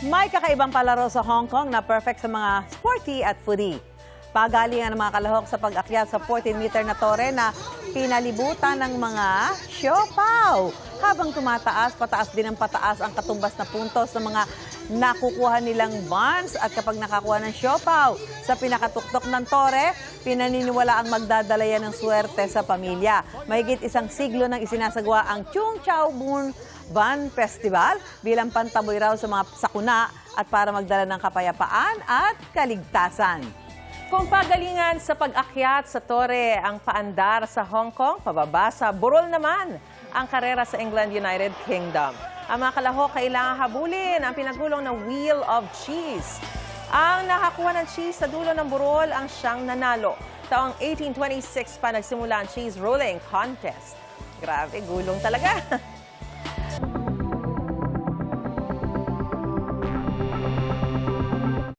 May kakaibang palaro sa Hong Kong na perfect sa mga sporty at foodie. Pagalingan ng mga kalahok sa pag-akyat sa 14-meter na tore na pinalibutan ng mga siopaw. Habang tumataas, pataas din ang pataas ang katumbas na puntos ng mga nakukuha nilang buns. At kapag nakakuha ng siopaw sa pinakatuktok ng tore, pinaniniwala ang magdadala yan ng swerte sa pamilya. Mahigit isang siglo nang isinasagawa ang Chung Chau Bun Bun Festival bilang pantaboy raw sa mga sakuna at para magdala ng kapayapaan at kaligtasan. Kung pagalingan sa pag-akyat sa tore ang paandar sa Hong Kong, pababa sa burol naman ang karera sa England United Kingdom. Ang mga kalahok kailangan habulin ang pinagulong na Wheel of Cheese. Ang nakakuha ng cheese sa dulo ng burol ang siyang nanalo. Taong 1826 pa nagsimula ang cheese rolling contest. Grabe, gulong talaga.